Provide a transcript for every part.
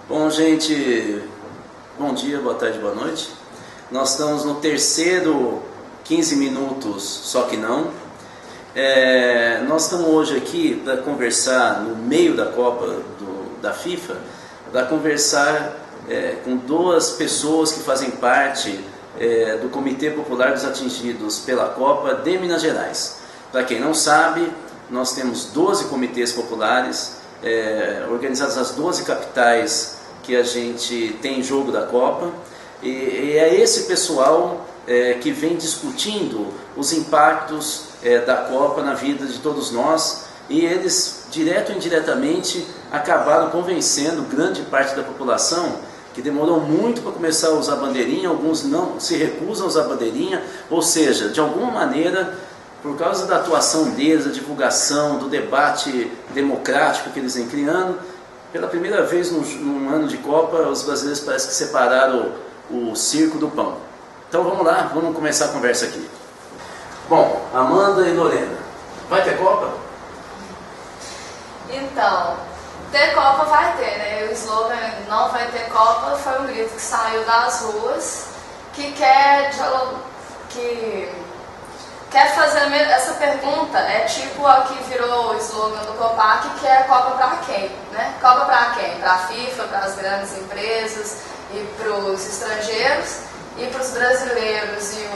Bom, gente, bom dia, boa tarde, boa noite. Nós estamos no terceiro 15 minutos, só que não. Nós estamos hoje aqui para conversar no meio da Copa da FIFA, para conversar com duas pessoas que fazem parte do Comitê Popular dos Atingidos pela Copa de Minas Gerais. Para quem não sabe, nós temos 12 comitês populares organizados nas 12 capitais que a gente tem jogo da Copa, e é esse pessoal que vem discutindo os impactos da Copa na vida de todos nós, e eles, direto ou indiretamente, acabaram convencendo grande parte da população que demorou muito para começar a usar bandeirinha. Alguns não se recusam a usar bandeirinha, ou seja, de alguma maneira, por causa da atuação deles, da divulgação, do debate democrático que eles vêm criando, pela primeira vez num ano de Copa, os brasileiros parecem que separaram o circo do pão. Então vamos lá, vamos começar a conversa aqui. Bom, Amanda e Lorena, vai ter Copa? Então, ter Copa vai ter, né? O slogan "não vai ter Copa" foi um grito que saiu das ruas, que quer fazer essa pergunta. É tipo a que virou o slogan do Copac, que é Copa pra quem, né? Copa pra quem? Pra FIFA, para as grandes empresas e para os estrangeiros, e para os brasileiros e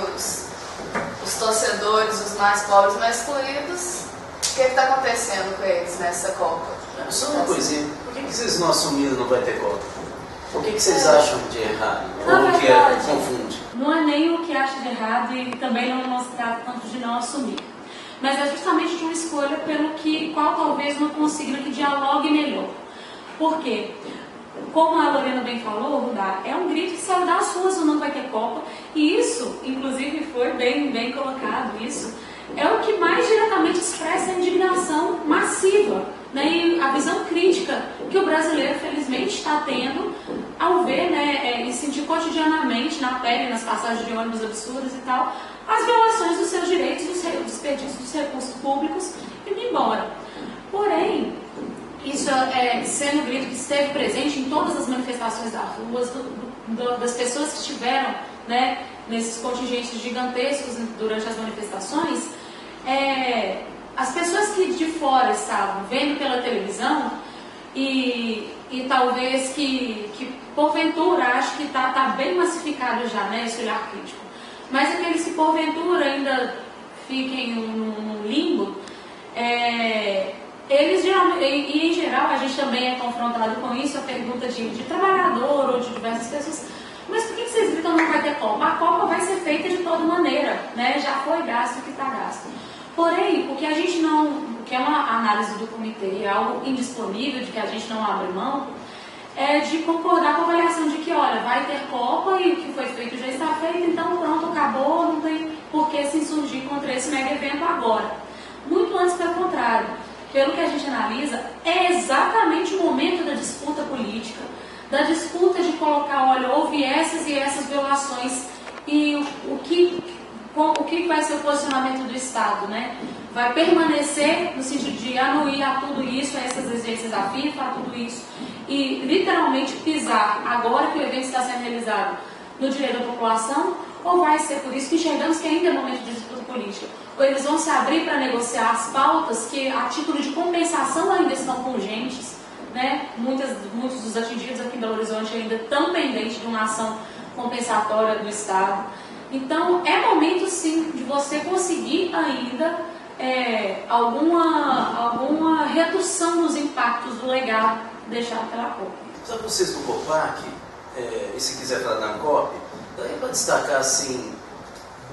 os torcedores, os mais pobres, mais excluídos. O que está acontecendo com eles nessa Copa? Só uma coisinha, por que vocês não assumiram não vai ter Copa? O que vocês acham de errado? Ou o que confunde? Não é nem o que acha de errado, e também não se trata tanto de não assumir. Mas é justamente de uma escolha pelo qual talvez uma consigna que dialogue melhor. Por quê? Como a Lorena bem falou, Rudá, é um grito que saiu das ruas o não vai ter Copa, e isso, inclusive, foi bem colocado, isso é o que mais diretamente expressa a indignação massiva, né, e a visão crítica que o brasileiro, felizmente, está tendo ao ver, né, e sentir cotidianamente na pele, nas passagens de ônibus absurdas e tal, as violações dos seus direitos, dos desperdícios dos recursos públicos indo embora. Porém, isso sendo um grito que esteve presente em todas as manifestações das ruas, das pessoas que estiveram, né, nesses contingentes gigantescos durante as manifestações, as pessoas que de fora estavam vendo pela televisão e talvez que porventura, acho que está bem massificado já, né, esse olhar crítico, mas aqueles que porventura ainda fiquem num limbo, eles geralmente, e em geral a gente também é confrontado com isso, a pergunta de trabalhador ou de diversas pessoas: mas por que vocês gritam não vai ter Copa? A Copa vai ser feita de toda maneira, né? Já foi gasto o que está gasto. Porém, o que a gente não, o que é uma análise do comitê, é algo indisponível, de que a gente não abre mão, é de concordar com a avaliação de que, olha, vai ter Copa e o que foi feito já está feito, então pronto, acabou, não tem por que se insurgir contra esse mega evento agora. Muito antes, pelo contrário. Pelo que a gente analisa, é exatamente o momento da disputa política, da disputa de colocar, olha, houve essas e essas violações, e o que vai ser o posicionamento do Estado, né? Vai permanecer no sentido de anuir a tudo isso, a essas exigências da FIFA, a tudo isso, e literalmente pisar, agora que o evento está sendo realizado, no direito da população, ou vai ser por isso que enxergamos que ainda é momento de disputa política? Ou eles vão se abrir para negociar as pautas que, a título de compensação, ainda estão pungentes, né? Muitos dos atingidos aqui em Belo Horizonte ainda estão pendentes de uma ação compensatória do Estado. Então, é momento, sim, de você conseguir ainda alguma redução nos impactos do legado deixado pela Copa. Para vocês do Copac, e se quiser falar da Ancop, daí para destacar, assim,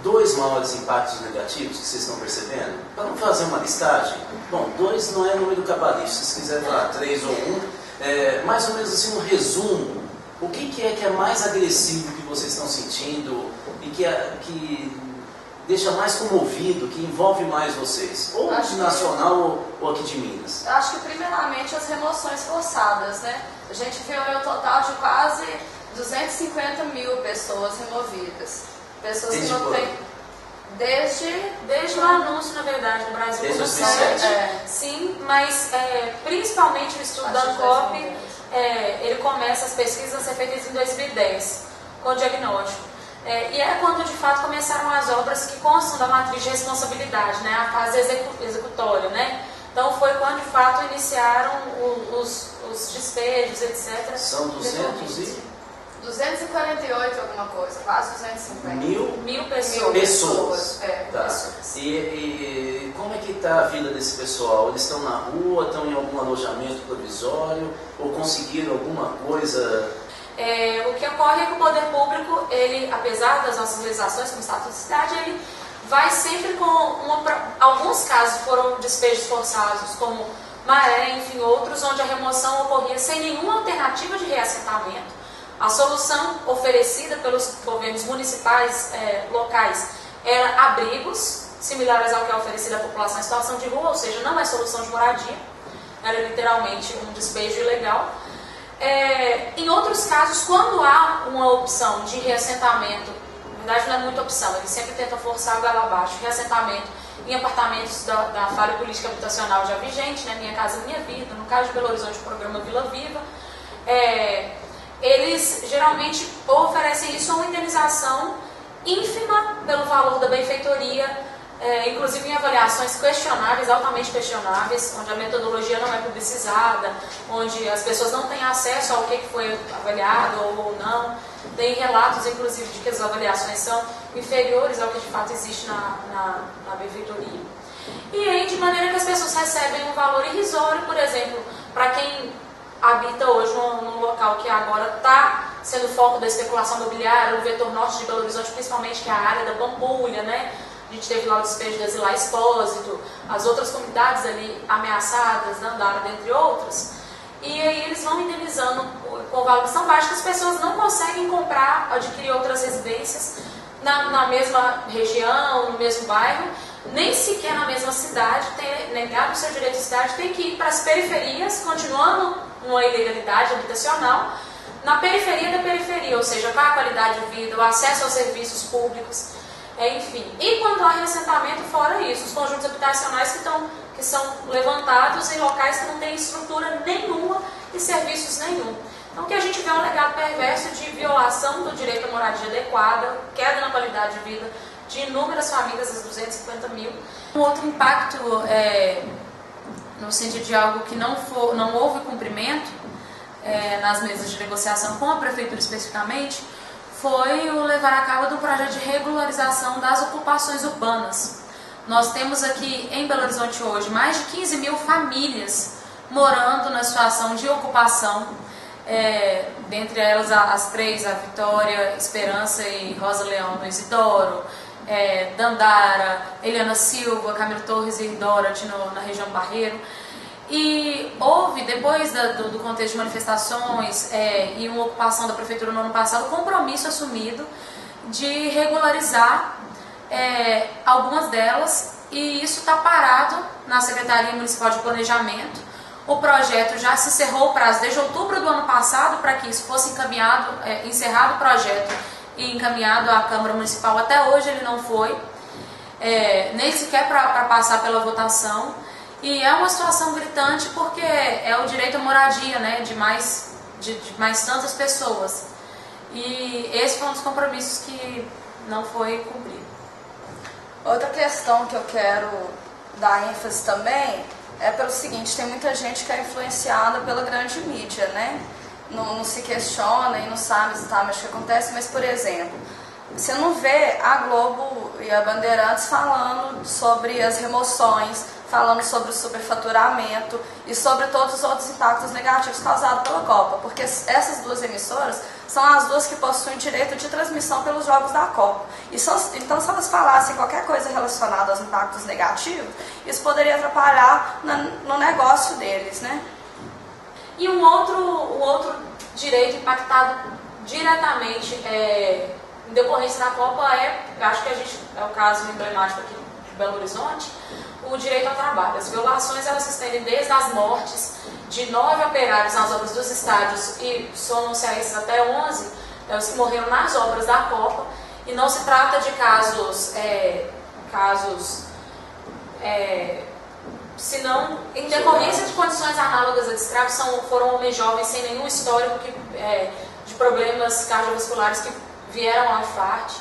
2 maiores impactos negativos que vocês estão percebendo, para não fazer uma listagem. Bom, 2 não é número cabalístico, se vocês quiserem falar 3 ou 1, mais ou menos assim um resumo. O que é mais agressivo que vocês estão sentindo e que deixa mais comovido, que envolve mais vocês? Ou de nacional ou aqui de Minas? Eu acho que primeiramente as remoções forçadas, né? A gente viu aí um total de quase 250 mil pessoas removidas. Pessoas que não têm... Desde o anúncio, na verdade, no Brasil, desde como site, sim, mas principalmente o estudo da Ancop ele começa as pesquisas a ser feitas em 2010, com o diagnóstico. E é quando de fato começaram as obras que constam da matriz de responsabilidade, né, a fase executória, né? Então foi quando de fato iniciaram os despejos, etc. São 248 alguma coisa, quase 250. Mil pessoas. Tá. Pessoas. E como é que está a vida desse pessoal? Eles estão na rua, estão em algum alojamento provisório ou conseguiram alguma coisa? O que ocorre é que o poder público, ele, apesar das nossas legislações como Estatuto de Cidade, ele vai sempre com alguns casos foram despejos forçados, como Maré, enfim, outros, onde a remoção ocorria sem nenhuma alternativa de reassentamento. A solução oferecida pelos governos municipais locais era abrigos, similares ao que é oferecido à população em situação de rua, ou seja, não é solução de moradia, era literalmente um despejo ilegal. Em outros casos, quando há uma opção de reassentamento, na verdade não é muita opção, eles sempre tentam forçar a goela abaixo, reassentamento em apartamentos da falha política habitacional já vigente, né, Minha Casa Minha Vida, no caso de Belo Horizonte, o programa Vila Viva, eles geralmente oferecem isso a uma indenização ínfima pelo valor da benfeitoria, inclusive em avaliações questionáveis, altamente questionáveis, onde a metodologia não é publicizada, onde as pessoas não têm acesso ao que foi avaliado ou não. Tem relatos, inclusive, de que as avaliações são inferiores ao que de fato existe na benfeitoria. E aí, de maneira que as pessoas recebem um valor irrisório, por exemplo, para quem habita hoje num local que agora está sendo foco da especulação imobiliária, no vetor norte de Belo Horizonte, principalmente, que é a área da Pampulha, né? A gente teve lá o despejo da Zilá Expósito, as outras comunidades ali ameaçadas, Dandara, dentre outras. E aí eles vão indenizando com valores tão baixos que as pessoas não conseguem comprar, adquirir outras residências na mesma região, no mesmo bairro, nem sequer na mesma cidade, ter negado o seu direito de cidade, tem que ir para as periferias, continuando uma ilegalidade habitacional, na periferia da periferia, ou seja, com a qualidade de vida, o acesso aos serviços públicos, enfim. E quando há reassentamento, fora isso, os conjuntos habitacionais que são levantados em locais que não têm estrutura nenhuma e serviços nenhum. Então, o que a gente vê é um legado perverso de violação do direito à moradia adequada, queda na qualidade de vida de inúmeras famílias, as 250 mil. Um outro impacto, no sentido de algo que não houve cumprimento nas mesas de negociação com a Prefeitura especificamente, foi o levar a cabo do projeto de regularização das ocupações urbanas. Nós temos aqui em Belo Horizonte hoje mais de 15 mil famílias morando na situação de ocupação, dentre elas as três, a Vitória, Esperança e Rosa Leão no Isidoro, Dandara, Eliana Silva, Camilo Torres e Dorothy na região Barreiro. E houve, depois do contexto de manifestações e uma ocupação da Prefeitura no ano passado, compromisso assumido de regularizar algumas delas, e isso está parado na Secretaria Municipal de Planejamento. O projeto já se encerrou o prazo desde outubro do ano passado para que isso fosse encaminhado, encerrado o projeto e encaminhado à Câmara Municipal. Até hoje ele não foi, nem sequer para passar pela votação. E é uma situação gritante porque é o direito à moradia, né, de mais tantas pessoas. E esse foi um dos compromissos que não foi cumprido. Outra questão que eu quero dar ênfase também é pelo seguinte: tem muita gente que é influenciada pela grande mídia, né? Não se questiona e não sabe exatamente o que acontece, mas, por exemplo, você não vê a Globo e a Bandeirantes falando sobre as remoções, falando sobre o superfaturamento e sobre todos os outros impactos negativos causados pela Copa, porque essas duas emissoras são as duas que possuem direito de transmissão pelos jogos da Copa. Então, se elas falassem qualquer coisa relacionada aos impactos negativos, isso poderia atrapalhar no negócio deles, né? E um outro direito impactado diretamente em decorrência da Copa acho que é o caso emblemático aqui de Belo Horizonte, o direito ao trabalho. As violações, elas se estendem desde as mortes de 9 operários nas obras dos estádios e somam-se a esses até 11, os que morreram nas obras da Copa, e não se trata de casos se não, em decorrência de condições análogas a de escravos, foram homens jovens sem nenhum histórico de problemas cardiovasculares que vieram ao infarte.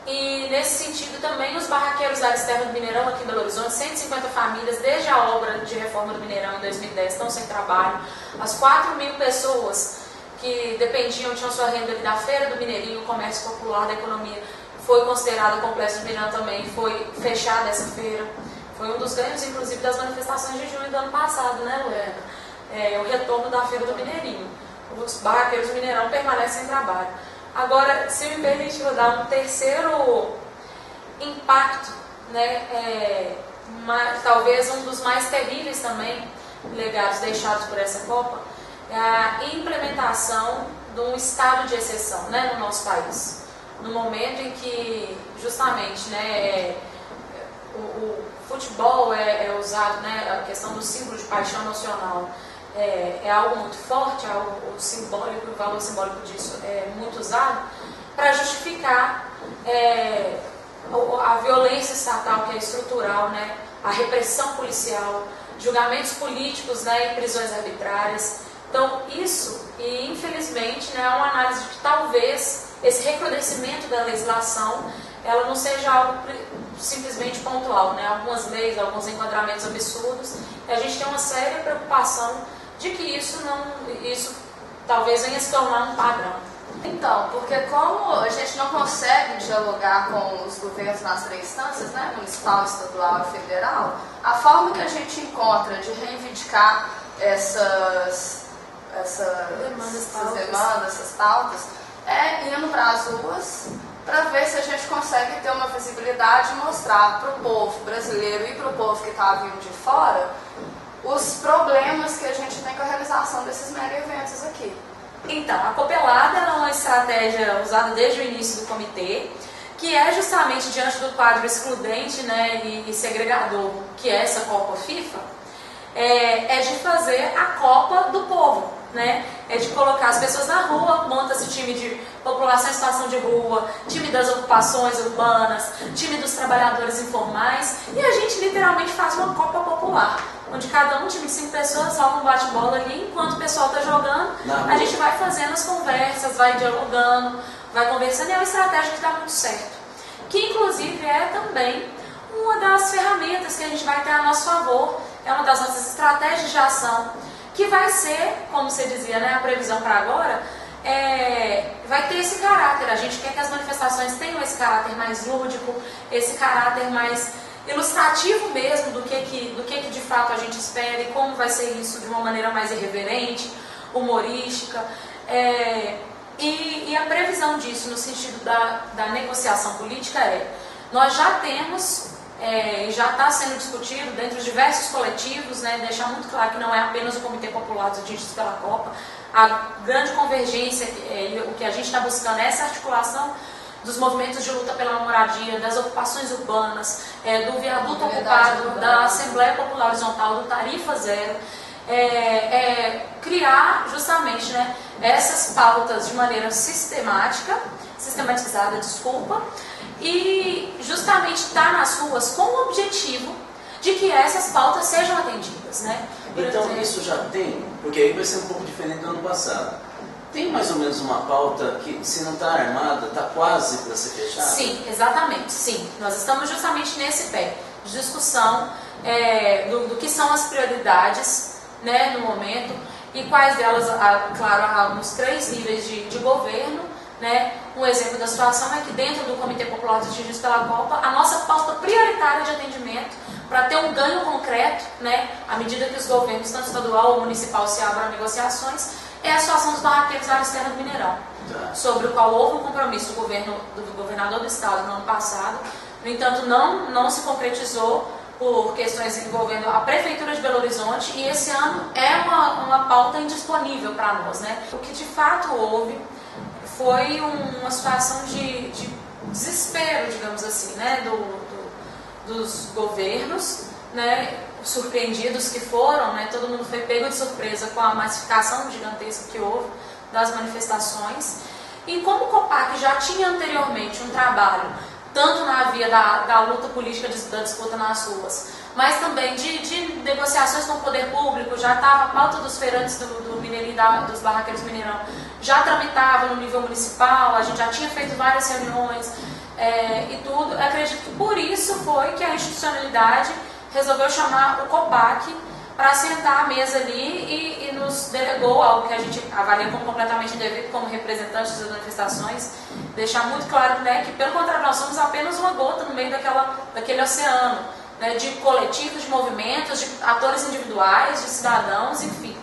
E nesse sentido também os barraqueiros da área externa do Mineirão aqui em Belo Horizonte, 150 famílias desde a obra de reforma do Mineirão em 2010 estão sem trabalho. As 4.000 pessoas que dependiam, tinham sua renda ali da feira do Mineirinho, o comércio popular da economia, foi considerado o complexo do Mineirão também, foi fechada essa feira. Foi um dos ganhos, inclusive, das manifestações de junho do ano passado, né, Luana? O retorno da feira do Mineirinho. Os barraqueiros do Mineirão permanecem sem trabalho. Agora, se me permite, vou dar um terceiro impacto, né, talvez um dos mais terríveis também, legados deixados por essa Copa, é a implementação de um estado de exceção, né, no nosso país. No momento em que, justamente, né, o futebol é usado, né, a questão do símbolo de paixão nacional, é algo muito forte, o simbólico, o valor simbólico disso é muito usado para justificar a violência estatal que é estrutural, né, a repressão policial, julgamentos políticos, né, e prisões arbitrárias. Então isso, e infelizmente, né, é uma análise de que talvez esse recrudescimento da legislação ela não seja algo simplesmente pontual, né? Algumas leis, alguns enquadramentos absurdos, e a gente tem uma séria preocupação de que isso talvez venha se tornar um padrão. Então, porque como a gente não consegue dialogar com os governos nas três instâncias, né, municipal, estadual e federal, a forma que a gente encontra de reivindicar essas demandas, essas pautas, é indo para as ruas, para ver se a gente consegue ter uma visibilidade e mostrar para o povo brasileiro e para o povo que está vindo de fora os problemas que a gente tem com a realização desses mega eventos aqui. Então, a copelada é uma estratégia usada desde o início do comitê, que é justamente diante do quadro excludente, né, e segregador que é essa Copa FIFA, é de fazer a Copa do povo, né? É de colocar as pessoas na rua, monta-se time de população em situação de rua, time das ocupações urbanas, time dos trabalhadores informais, e a gente literalmente faz uma Copa popular, onde cada time de 5 pessoas rola um bate-bola ali, enquanto o pessoal está jogando, a gente vai fazendo as conversas, vai dialogando, vai conversando, e é uma estratégia que dá muito certo. Que inclusive é também uma das ferramentas que a gente vai ter a nosso favor, é uma das nossas estratégias de ação, que vai ser, como você dizia, né, a previsão para agora, vai ter esse caráter. A gente quer que as manifestações tenham esse caráter mais lúdico, esse caráter mais ilustrativo mesmo do que de fato a gente espera e como vai ser isso de uma maneira mais irreverente, humorística. E a previsão disso no sentido da negociação política nós já temos, já está sendo discutido dentro de diversos coletivos, né, deixar muito claro que não é apenas o Comitê Popular dos Atingidos pela Copa, a grande convergência, o que a gente está buscando é essa articulação dos movimentos de luta pela moradia, das ocupações urbanas, do viaduto ocupado, da Assembleia Popular Horizontal, do Tarifa Zero, criar justamente, né, essas pautas de maneira sistematizada, e justamente estar nas ruas com o objetivo de que essas pautas sejam atendidas, né? Então isso já tem, porque aí vai ser um pouco diferente do ano passado. Tem mais ou menos uma pauta que, se não está armada, está quase para ser fechada? Sim, exatamente, sim. Nós estamos justamente nesse pé de discussão do que são as prioridades, né, no momento, e quais delas, claro, há nos 3 níveis de governo, né? Um exemplo da situação é que dentro do Comitê Popular dos Atingidos pela Copa, a nossa pauta prioritária de atendimento, para ter um ganho concreto, né, à medida que os governos, tanto estadual ou municipal, se abram a negociações, é a situação dos barraqueiros da área externa do Mineirão, sobre o qual houve um compromisso do governador do estado no ano passado. No entanto, não se concretizou por questões envolvendo a Prefeitura de Belo Horizonte, e esse ano é uma pauta indisponível para nós, né? O que de fato houve foi uma situação de desespero, digamos assim, né, dos governos, né, surpreendidos que foram, né, todo mundo foi pego de surpresa com a massificação gigantesca que houve das manifestações. E como o COPAC já tinha anteriormente um trabalho, tanto na via da luta política da disputa nas ruas, mas também de negociações com o poder público. Já estava a pauta dos feirantes do Mineirinho, dos barraqueiros Mineirão, já tramitava no nível municipal, a gente já tinha feito várias reuniões e tudo. Eu acredito que por isso foi que a institucionalidade resolveu chamar o COPAC para sentar à mesa ali e nos delegou algo que a gente avalia como completamente indevido, como representantes das manifestações, deixar muito claro, né, que pelo contrário nós somos apenas uma gota no meio daquele oceano, né, de coletivos, de movimentos, de atores individuais, de cidadãos, enfim,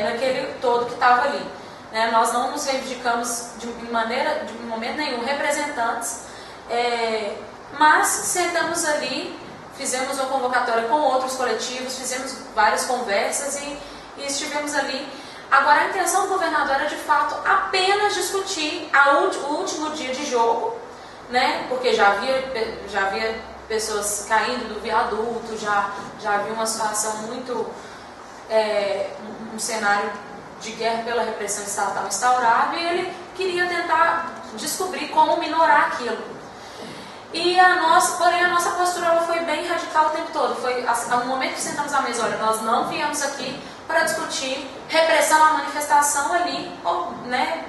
naquele todo que estava ali. Né, nós não nos reivindicamos de momento nenhum representantes, mas sentamos ali, fizemos uma convocatória com outros coletivos, fizemos várias conversas e estivemos ali. Agora, a intenção do governador era, de fato, apenas discutir o último dia de jogo, né? Porque já havia pessoas caindo do viaduto, já havia uma situação muito... um cenário de guerra pela repressão estatal instaurado, e ele queria tentar descobrir como minorar aquilo. Porém a nossa postura ela foi bem radical o tempo todo. Foi no momento que sentamos à mesa, olha, nós não viemos aqui para discutir repressão à manifestação ali, né,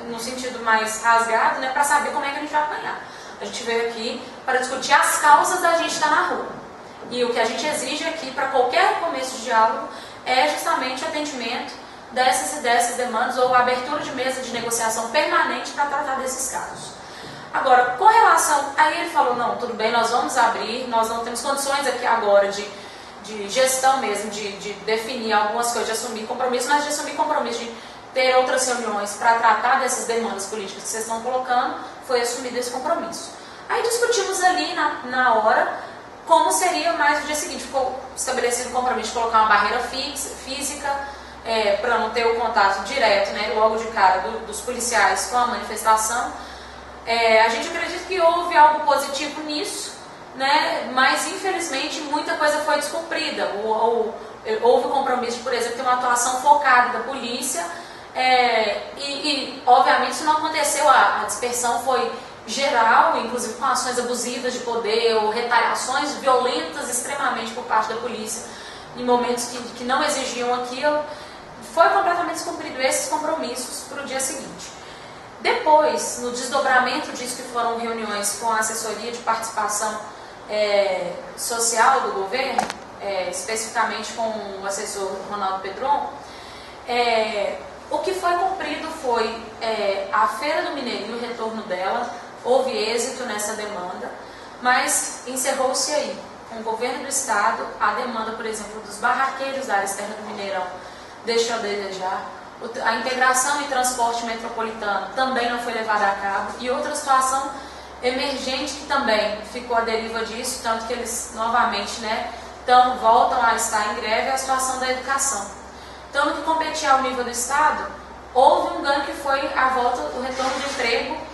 no sentido mais rasgado, né, para saber como é que a gente vai apanhar. A gente veio aqui para discutir as causas da gente estar na rua. E o que a gente exige aqui para qualquer começo de diálogo é justamente o atendimento dessas demandas ou a abertura de mesa de negociação permanente para tratar desses casos. Agora, com relação... Aí ele falou, não, tudo bem, nós vamos abrir, nós não temos condições aqui agora de gestão mesmo, de definir algumas coisas, de assumir compromisso, mas de assumir compromisso, de ter outras reuniões para tratar dessas demandas políticas que vocês estão colocando, foi assumido esse compromisso. Aí discutimos ali na hora como seria mais o dia seguinte. Ficou estabelecido o compromisso de colocar uma barreira física, para não ter o contato direto, né, logo de cara, dos policiais com a manifestação. A gente acredita que houve algo positivo nisso, né, mas infelizmente muita coisa foi descumprida. Houve o compromisso de, por exemplo, ter uma atuação focada da polícia, e obviamente isso não aconteceu, a dispersão foi geral, inclusive com ações abusivas de poder ou retaliações violentas extremamente por parte da polícia em momentos que não exigiam aquilo. Foi completamente descumprido esses compromissos para o dia seguinte. Depois, no desdobramento disso, que foram reuniões com a assessoria de participação social do governo, especificamente com o assessor Ronaldo Pedron, o que foi cumprido foi a Feira do Mineirinho, o retorno dela. Houve êxito nessa demanda, mas encerrou-se aí. Com o governo do estado, a demanda, por exemplo, dos barraqueiros da área externa do Mineirão deixou a desejar. A integração em transporte metropolitano também não foi levada a cabo. E outra situação emergente que também ficou à deriva disso, tanto que eles novamente, né, voltam a estar em greve, é a situação da educação. Então, no que competia ao nível do estado, houve um ganho que foi a volta, o retorno de emprego.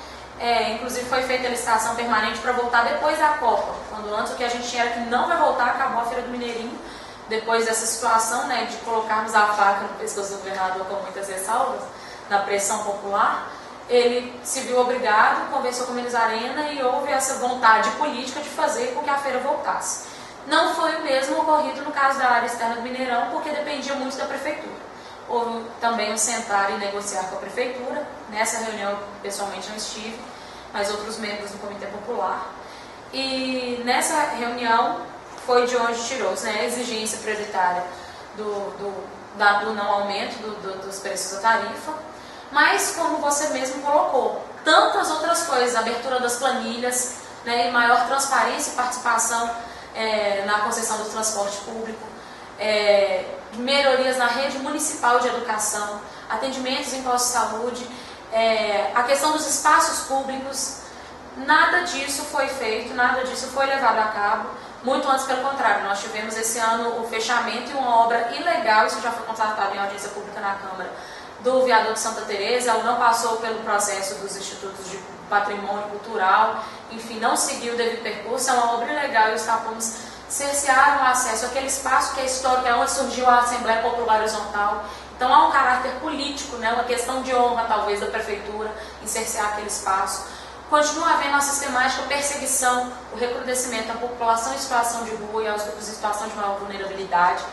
Inclusive foi feita a licitação permanente para voltar depois da Copa, quando antes o que a gente tinha era que não vai voltar, acabou a Feira do Mineirinho, depois dessa situação, né, de colocarmos a faca no pescoço do governador com muitas ressalvas, na pressão popular. Ele se viu obrigado, conversou com o Minas Arena e houve essa vontade política de fazer com que a feira voltasse. Não foi o mesmo ocorrido no caso da área externa do Mineirão, porque dependia muito da prefeitura. Houve também um sentar e negociar com a prefeitura. Nessa reunião eu pessoalmente não estive, mas outros membros do Comitê Popular. E nessa reunião foi de onde tirou-se, né, a exigência prioritária do não aumento dos preços da tarifa, mas como você mesmo colocou, tantas outras coisas, abertura das planilhas, né, e maior transparência e participação na concessão do transporte público, melhorias na rede municipal de educação, atendimentos em postos de saúde, a questão dos espaços públicos. Nada disso foi feito, nada disso foi levado a cabo, muito antes pelo contrário. Nós tivemos esse ano o fechamento e uma obra ilegal, isso já foi constatado em audiência pública na Câmara, do viaduto Santa Teresa. Ela não passou pelo processo dos institutos de patrimônio cultural, enfim, não seguiu o devido percurso, é uma obra ilegal e os tapumes cercearam o acesso àquele espaço que é histórico, é onde surgiu a Assembleia Popular Horizontal. Então há um caráter político, né, uma questão de honra talvez da prefeitura em cercear aquele espaço. continua havendo a sistemática perseguição, o recrudescimento à população em situação de rua e aos grupos em situação de maior vulnerabilidade.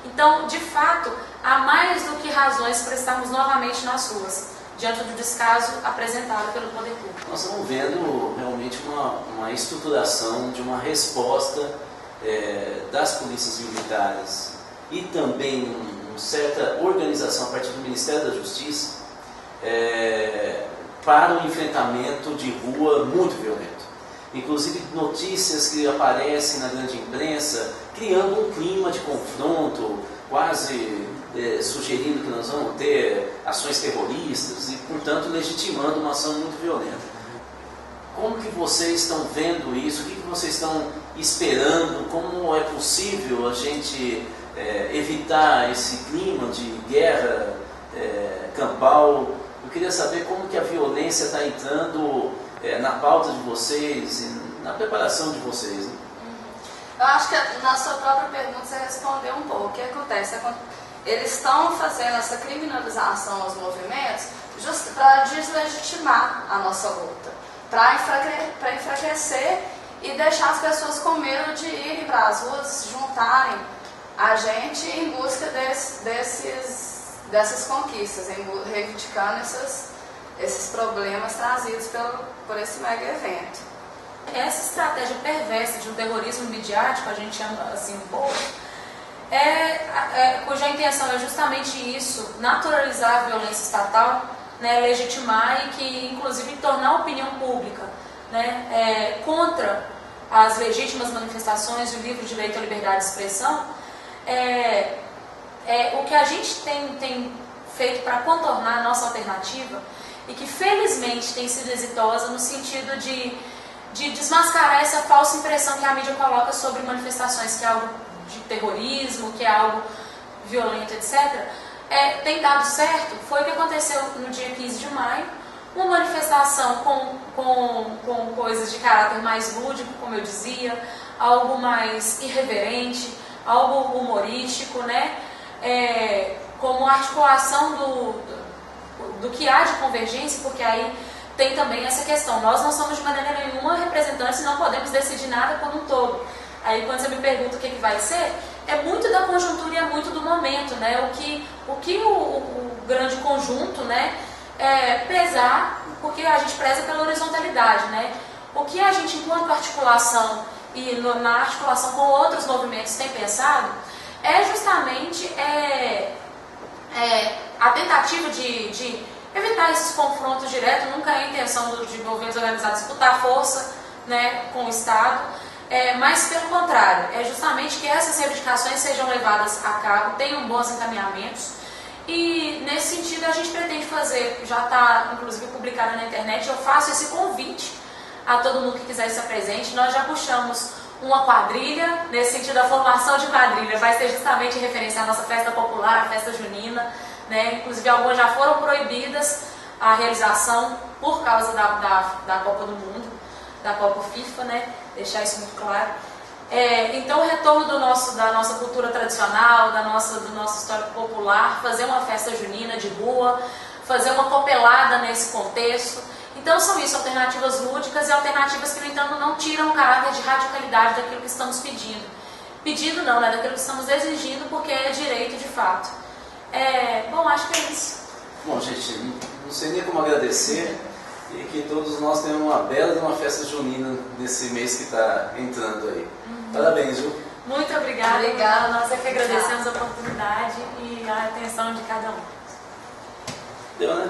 Então, de fato, há mais do que razões para estarmos novamente nas ruas, diante do descaso apresentado pelo poder público. Nós estamos vendo realmente uma estruturação de uma resposta das polícias militares e também uma certa organização a partir do Ministério da Justiça para o enfrentamento de rua muito violento. Inclusive notícias que aparecem na grande imprensa criando um clima de confronto, quase sugerindo que nós vamos ter ações terroristas e, portanto, legitimando uma ação muito violenta. Como que vocês estão vendo isso? O que vocês estão esperando? Como é possível a gente evitar esse clima de guerra campal? Eu queria saber como que a violência está entrando na pauta de vocês e na preparação de vocês. Né? Eu acho que na sua própria pergunta você respondeu um pouco. O que acontece? Eles estão fazendo essa criminalização aos movimentos justo para deslegitimar a nossa luta, para enfraquecer e deixar as pessoas com medo de irem para as ruas, juntarem a gente em busca dessas conquistas, reivindicando esses problemas trazidos por esse mega evento. Essa estratégia perversa de um terrorismo midiático, a gente chama assim um pouco, cuja intenção é justamente isso, naturalizar a violência estatal, né, legitimar e que, inclusive, tornar a opinião pública, né, contra as legítimas manifestações e o livre direito à liberdade de expressão. O que a gente tem feito para contornar a nossa alternativa e que felizmente tem sido exitosa no sentido de desmascarar essa falsa impressão que a mídia coloca sobre manifestações que é algo de terrorismo, que é algo violento, etc. Tem dado certo. Foi o que aconteceu no dia 15 de maio, uma manifestação com coisas de caráter mais lúdico, como eu dizia, algo mais irreverente, algo humorístico, né? Como articulação do que há de convergência, porque aí tem também essa questão. Nós não somos de maneira nenhuma representantes e não podemos decidir nada por um todo. Aí quando você me pergunta o que vai ser, é muito da conjuntura e é muito do momento, né? O grande conjunto, né? Prezar, porque a gente preza pela horizontalidade, né? O que a gente, enquanto articulação e na articulação com outros movimentos tem pensado é justamente a tentativa de evitar esses confrontos diretos. Nunca é a intenção de movimentos organizados disputar força, né, com o Estado, mas pelo contrário, é justamente que essas reivindicações sejam levadas a cabo, tenham bons encaminhamentos, e nesse sentido a gente pretende fazer, já está inclusive publicado na internet, eu faço esse convite a todo mundo que quiser estar presente. Nós já puxamos uma quadrilha, nesse sentido a formação de quadrilha vai ser justamente em referência à nossa festa popular, a festa junina, né? Inclusive algumas já foram proibidas a realização por causa da Copa do Mundo, da Copa FIFA, né? Deixar isso muito claro. Então o retorno da nossa cultura tradicional, do nosso histórico popular, fazer uma festa junina de rua, fazer uma copelada nesse contexto. Então são isso, alternativas lúdicas e alternativas que, no entanto, não tiram o caráter de radicalidade daquilo que estamos pedindo. Pedindo não, né? Daquilo que estamos exigindo, porque é direito de fato. Bom, acho que é isso. Bom, gente, não sei nem como agradecer e que todos nós tenhamos uma bela de uma festa junina nesse mês que está entrando aí. Parabéns, viu? Muito obrigada. Nós é que agradecemos a oportunidade e a atenção de cada um. Deu, né?